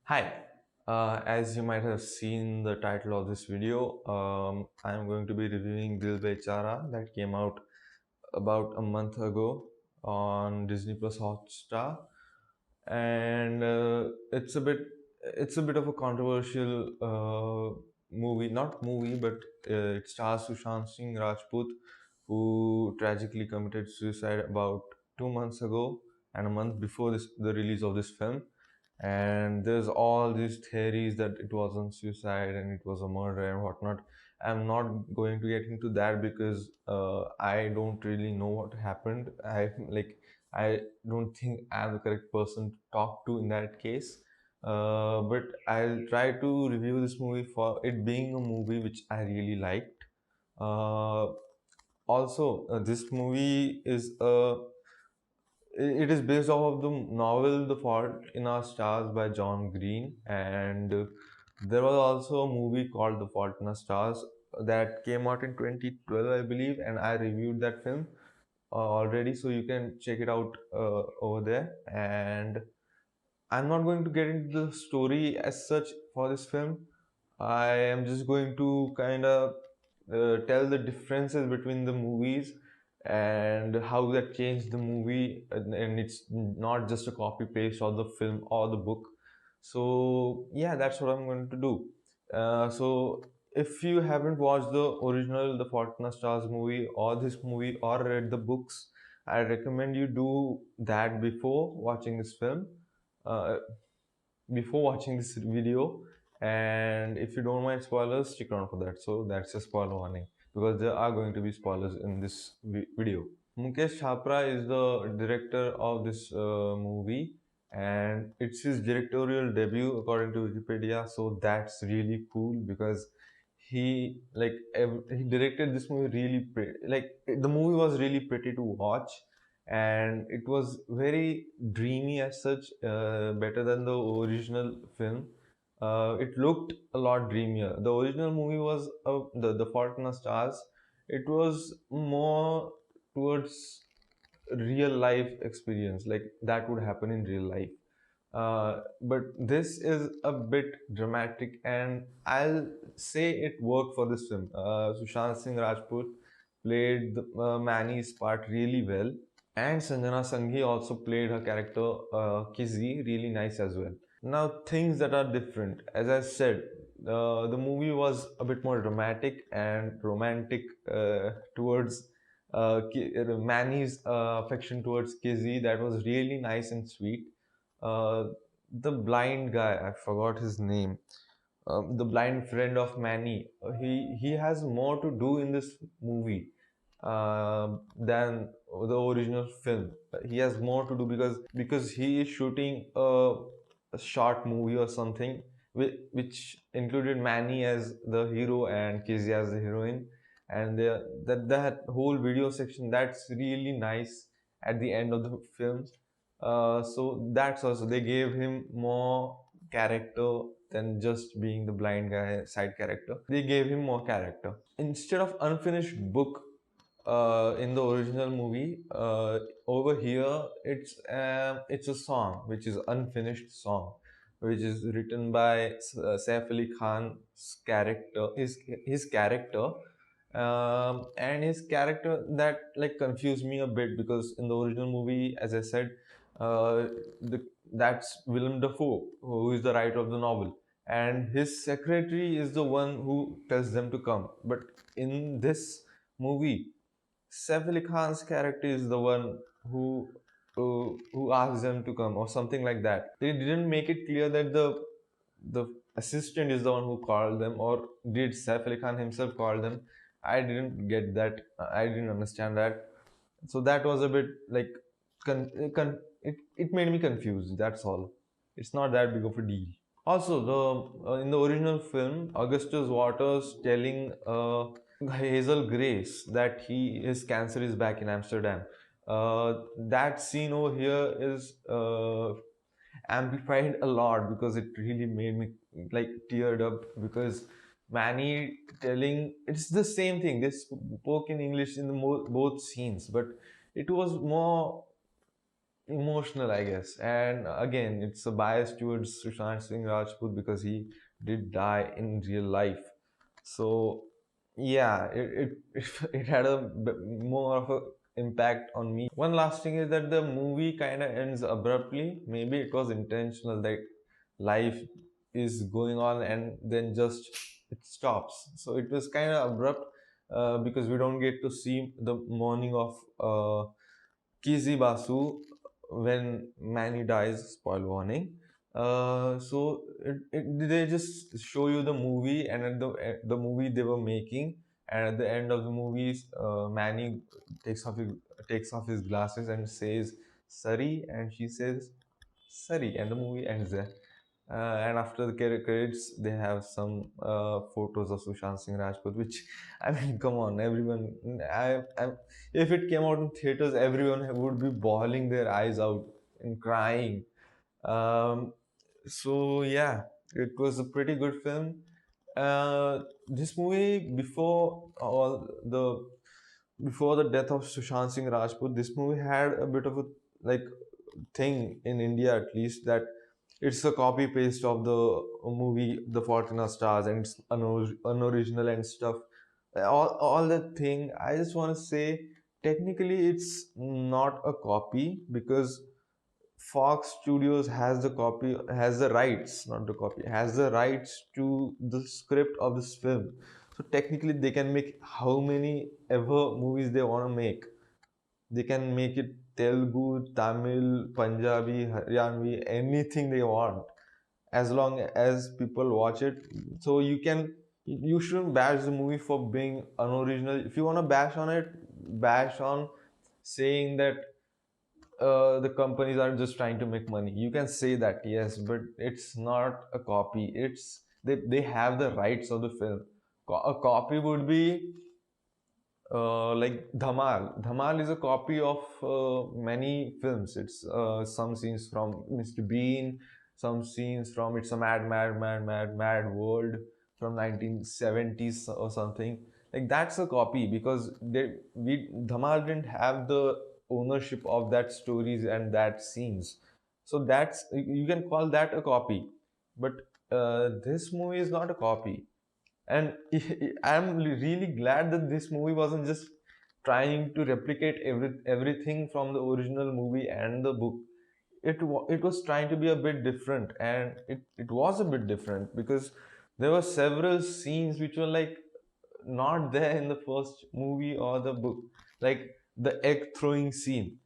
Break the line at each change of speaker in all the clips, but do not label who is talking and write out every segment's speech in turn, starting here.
Hi, as you might have seen the title of this video, I'm going to be reviewing Dil Bechara that came out about a month ago on Disney Plus Hotstar, and it's a bit of a controversial movie, not movie, but it stars Sushant Singh Rajput, who tragically committed suicide about 2 months ago and a month before the release of this film. And there's all these theories that it wasn't suicide and it was a murder and whatnot. I'm not going to get into that because I don't really know what happened. I don't think I'm the correct person to talk to in that case. But I'll try to review this movie for it being a movie which I really liked. Uh, this movie is a it is based off of the novel The Fault in Our Stars by John Green, and there was also a movie called The Fault in Our Stars that came out in 2012, I believe, and I reviewed that film already, so you can check it out over there. And I'm not going to get into the story as such for this film. I am just going to kind of tell the differences between the movies and how that changed the movie, and it's not just a copy paste of the film or the book. So yeah, that's what I'm going to do. So if you haven't watched the original The Fault in Our Stars movie or this movie or read the books, I recommend you do that uh, before watching this video. And if you don't mind spoilers, stick around for that. So that's a spoiler warning because there are going to be spoilers in this video. Mukesh Chopra is the director of this movie, and it's his directorial debut according to Wikipedia. So that's really cool because he directed this movie really like the movie was really pretty to watch, and it was very dreamy as such, better than the original film. It looked a lot dreamier. The original movie was the Fault in Our Stars. It was more towards real life experience, like that would happen in real life. But this is a bit dramatic, and I'll say it worked for this film. Sushant Singh Rajput played Manny's part really well, and Sanjana Sanghi also played her character Kizzy really nice as well. Now, things that are different. As I said, the movie was a bit more dramatic and romantic towards Manny's affection towards Kizzy. That was really nice and sweet. Uh, the blind guy, I forgot his name. The blind friend of Manny. He has more to do in this movie than the original film. He has more to do because he is shooting a short movie or something which included Manny as the hero and Kizzy as the heroine, and that whole video section that's really nice at the end of the film. So that's also they gave him more character than just being the blind guy side character. They gave him more character instead of unfinished book in the original movie. Over here, it's a song which is unfinished song, which is written by Saif Ali Khan's character, his character, and his character that like confused me a bit because in the original movie, as I said, that's Willem Dafoe who is the writer of the novel, and his secretary is the one who tells them to come. But in this movie, Saif Ali Khan's character is the one who asks them to come or something like that. They didn't make it clear that the assistant is the one who called them, or did Saif Ali Khan himself call them? I didn't get that. I didn't understand that. So that was a bit like it made me confused. That's all. It's not that big of a deal. Also, the in the original film, Augustus Waters telling Hazel Grace that his cancer is back in Amsterdam. That scene over here is amplified a lot because it really made me like teared up because Manny telling it's the same thing. They spoke in English in the both scenes, but it was more emotional, I guess. And again, it's a bias towards Sushant Singh Rajput because he did die in real life. So yeah, it had a more of a impact on me. One last thing is that the movie kind of ends abruptly. Maybe it was intentional that life is going on and then just it stops. So it was kind of abrupt because we don't get to see the morning of Kizi Basu when Manny dies. Spoil warning. They just show you the movie, and at the movie they were making, and at the end of the movies, Manny takes off his, takes off his glasses and says "Sorry," and she says "Sorry," and the movie ends there. And after the credits, they have some photos of Sushant Singh Rajput, which I mean, come on, everyone. If it came out in theaters, everyone would be bawling their eyes out and crying. Um, so yeah, it was a pretty good film. This movie before the death of Sushant Singh Rajput, this movie had a bit of a like thing in India at least that it's a copy paste of the movie The Fault in Our Stars and it's unoriginal and stuff. All that thing. I just want to say, technically, it's not a copy because Fox Studios has the rights, not the copy, has the rights to the script of this film. So technically, they can make how many ever movies they want to make. They can make it Telugu, Tamil, Punjabi, Haryanvi, anything they want, as long as people watch it. So you shouldn't bash the movie for being unoriginal. If you want to bash on it, bash on saying that the companies are just trying to make money. You can say that, yes, but it's not a copy. They have the rights of the film. A copy would be like Dhamal. Dhamal is a copy of many films. It's some scenes from Mr. Bean, some scenes from It's a Mad, Mad, Mad, Mad, Mad World from 1970s or something. Like that's a copy because Dhamal didn't have the ownership of that stories and that scenes. So that's you can call that a copy. But this movie is not a copy, and I'm really glad that this movie wasn't just trying to replicate everything from the original movie and the book. It was trying to be a bit different, and it was a bit different because there were several scenes which were like not there in the first movie or the book, like the egg throwing scene.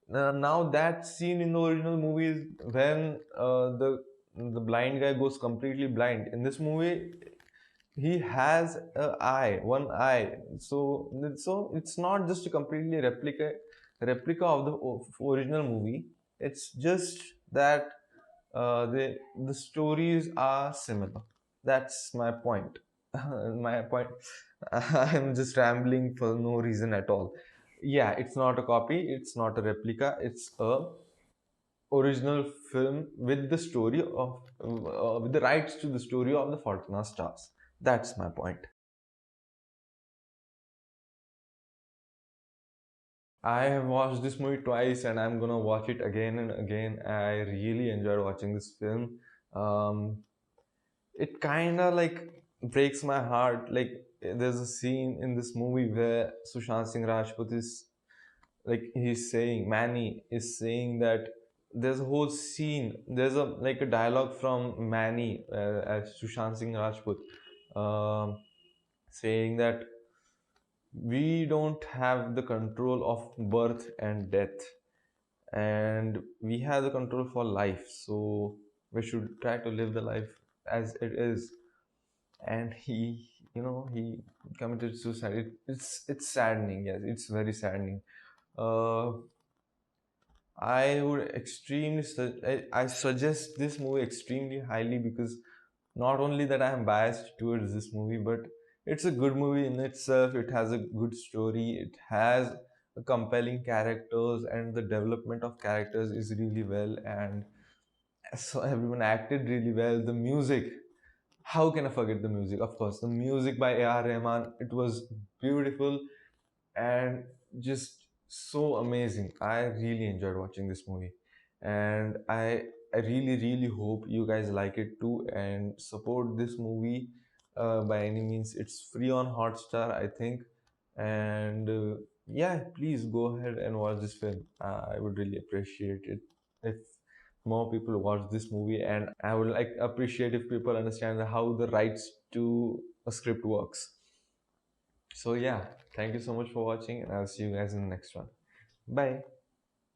Now that scene in the original movie is when the blind guy goes completely blind. In this movie, he has one eye. So it's not just a completely replica of the original movie. It's just that the stories are similar. That's my point. My point. I'm just rambling for no reason at all. Yeah, it's not a copy. It's not a replica. It's a original film with the story of with the rights to the story of the Fortuna Stars. That's my point. I have watched this movie twice and I'm gonna watch it again and again. I really enjoyed watching this film. Um, it kind of like breaks my heart. Like there's a scene in this movie where Sushant Singh Rajput is like he's saying, Manny is saying that there's a whole scene. There's a like a dialogue from Manny as Sushant Singh Rajput, um, saying that we don't have the control of birth and death, and we have the control for life, so we should try to live the life as it is. And he committed suicide. It's saddening. Yes, it's very saddening. uh, I would I suggest this movie extremely highly because not only that I am biased towards this movie, but it's a good movie in itself. It has a good story. It has a compelling characters, and the development of characters is really well. And so everyone acted really well. The music, how can I forget the music? Of course, the music by A.R. Rahman. It was beautiful and just so amazing. I really enjoyed watching this movie, and I really really hope you guys like it too and support this movie by any means. It's free on Hotstar, I think, and yeah, please go ahead and watch this film. I would really appreciate it if more people watch this movie, and I would like appreciate if people understand how the rights to a script works. So yeah, thank you so much for watching, and I'll see you guys in the next one. Bye.